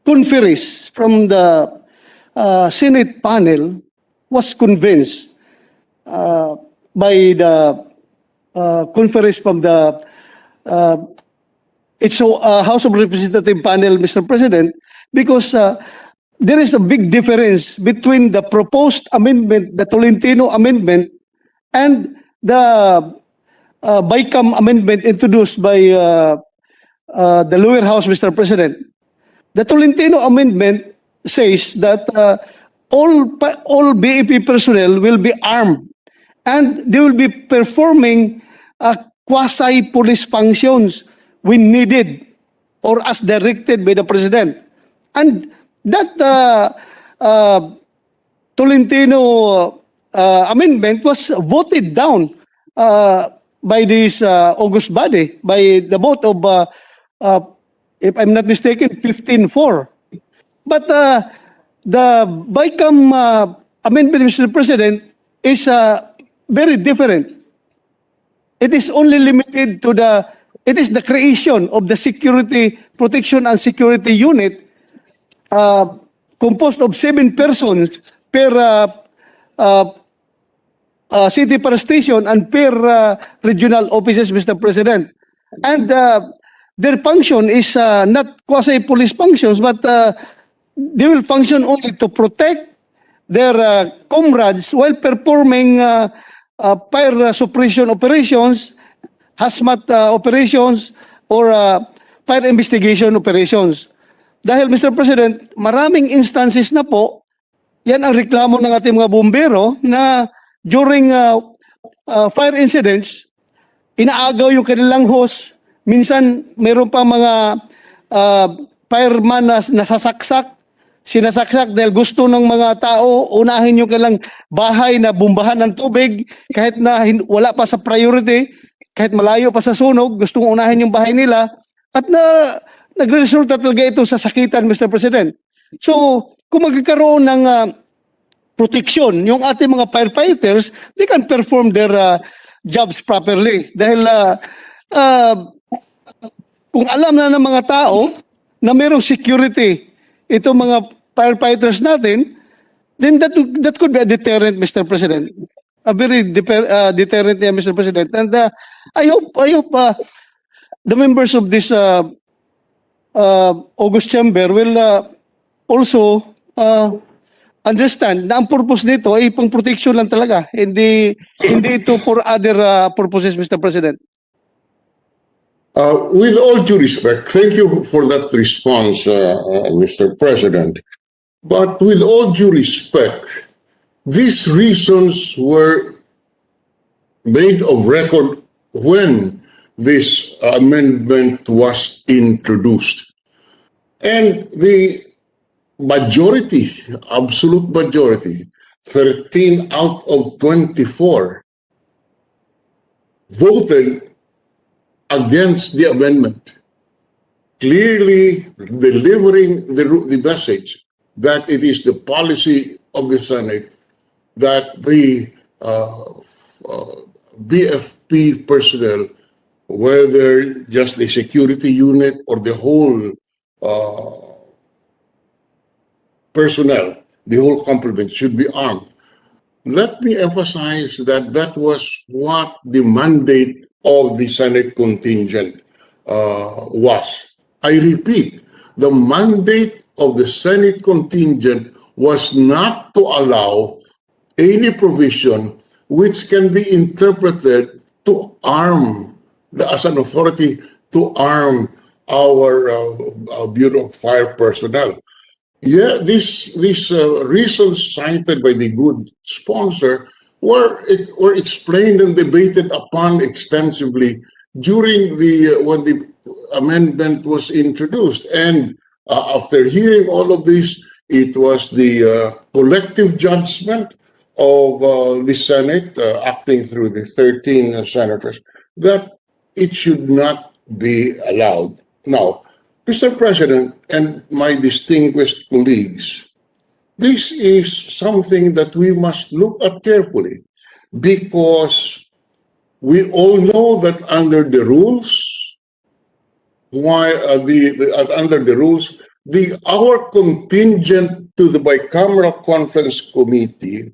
conferees from the Senate panel was convinced by the conferees from the House of Representative panel, Mr. President, because there is a big difference between the proposed amendment, the Tolentino amendment, and the BICAM amendment introduced by the lower house, Mr. President. The Tolentino amendment says that all BEP personnel will be armed and they will be performing quasi-police functions when needed or as directed by the President. And that Tolentino amendment was voted down by this August body, by the vote of, if I'm not mistaken, 15-4. But the BICAM amendment, Mr. President, is very different. It is only limited to it is the creation of the Security Protection and Security Unit composed of 7 persons per city per station and per regional offices, Mr. President. And their function is not quasi-police functions, but they will function only to protect their comrades while performing fire suppression operations, hazmat operations, or fire investigation operations. Dahil, Mr. President, maraming instances na po, yan ang reklamo ng ating mga bumbero na during fire incidents, inaagaw yung kanilang hose. Minsan, mayroon pa mga fireman na nasasaksak, sinasaksak dahil gusto ng mga tao unahin yung kanilang bahay na bumbahan ng tubig kahit na wala pa sa priority, kahit malayo pa sa sunog, gustong unahin yung bahay nila at nagresulta talaga ito sa sakitan, Mr. President. So, kung magkakaroon ng protection yung ating mga firefighters, they can perform their jobs properly. Dahil kung alam na ng mga tao na mayroong security itong mga firefighters natin, then that could be a deterrent, Mr. President. A very deterrent, Mr. President. And I hope the members of this August Chamber will also understand na ang purpose nito ay pang protection lang talaga. Hindi ito for other purposes, Mr. President. With all due respect, thank you for that response, Mr. President. But with all due respect, these reasons were made of record when this amendment was introduced. And the majority, absolute majority, 13 out of 24, voted against the amendment, clearly delivering the message that it is the policy of the Senate that the BFP personnel, whether just the security unit or the whole personnel, the whole complement should be armed. Let me emphasize that that was what the mandate of the Senate contingent was. I repeat, the mandate of the Senate contingent was not to allow any provision which can be interpreted to arm, as an authority, to arm our Bureau of Fire personnel. Yeah, these reasons cited by the good sponsor were explained and debated upon extensively during when the amendment was introduced. And after hearing all of this, it was the collective judgment of the Senate, acting through the 13 senators, that it should not be allowed. Now, Mr. President and my distinguished colleagues, this is something that we must look at carefully, because we all know that under the rules, under the rules, our contingent to the bicameral conference committee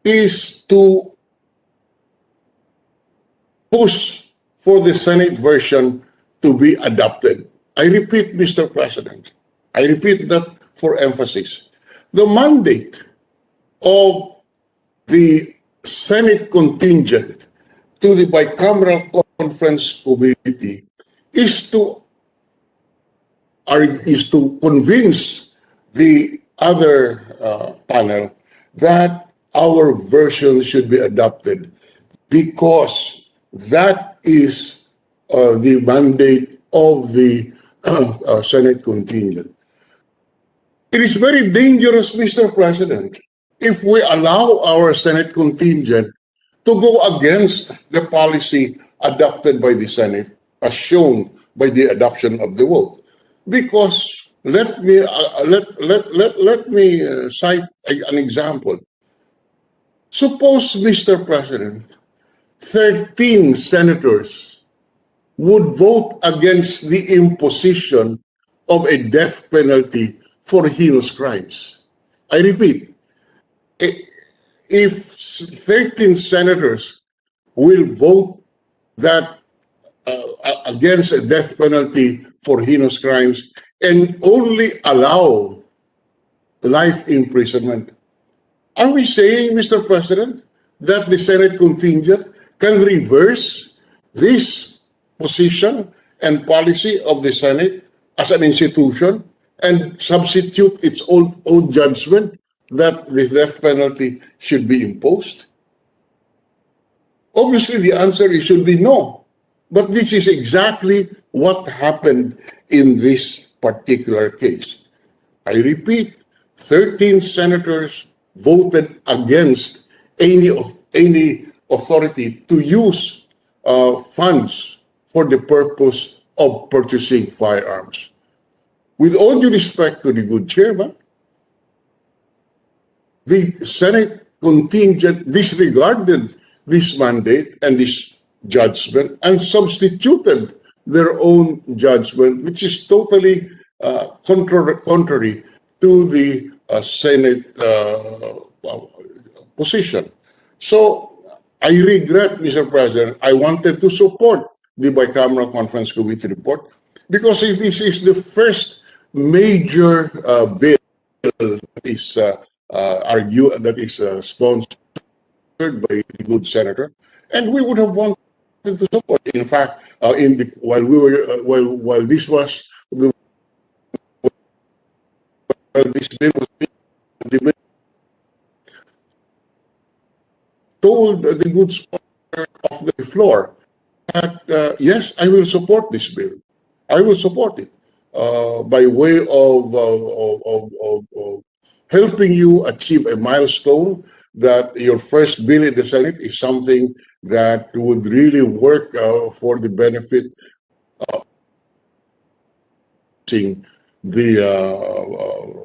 is to push for the Senate version to be adopted. I repeat, Mr. President, I repeat that for emphasis. The mandate of the Senate contingent to the bicameral conference committee is to convince the other panel that our version should be adopted, because that is the mandate of the Senate contingent. It is very dangerous, Mr. President, if we allow our Senate contingent to go against the policy adopted by the Senate, as shown by the adoption of the vote. Because let me cite an example. Suppose, Mr. President, 13 senators would vote against the imposition of a death penalty for heinous crimes. I repeat, if 13 senators will vote that against a death penalty for heinous crimes and only allow life imprisonment, are we saying, Mr. President, that the Senate contingent can reverse this position and policy of the Senate as an institution and substitute its own judgment that the death penalty should be imposed? Obviously, the answer should be no. But this is exactly what happened in this particular case. I repeat, 13 senators voted against any authority to use funds for the purpose of purchasing firearms. With all due respect to the good chairman, the Senate contingent disregarded this mandate and this judgment and substituted their own judgment, which is totally contrary to the Senate position. So I regret, Mr. President, I wanted to support the bicameral conference committee report because this is the first major bill that is sponsored by the good senator, and we would have wanted to support. In fact, while this was this bill was being told the good sponsor of the floor that yes, I will support this bill. I will support it by way of helping you achieve a milestone that your first bill in the Senate is something that would really work for the benefit of the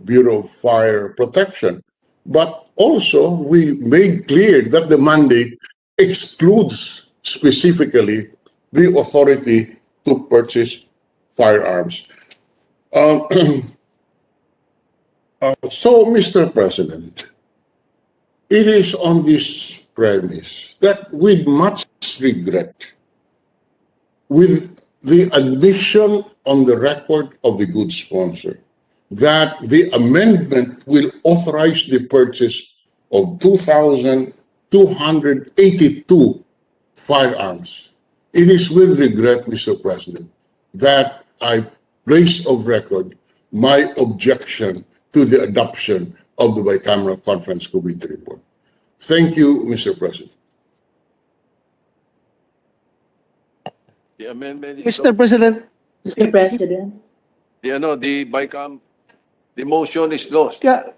Bureau of Fire Protection. But also, we made clear that the mandate excludes specifically the authority to purchase firearms. So, Mr. President, it is on this premise that with much regret, with the admission on the record of the good sponsor, that the amendment will authorize the purchase of 2,282 firearms. It is with regret, Mr. President, that I place of record my objection to the adoption of the bicameral conference committee report. Thank you, Mr. President. The amendment is Mr. President, Mr. President, the motion is lost. yeah,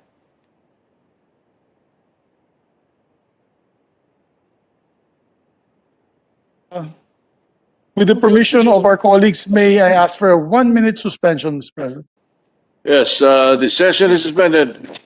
With the permission of our colleagues, may I ask for a 1-minute suspension, Mr. President? Yes, the session is suspended.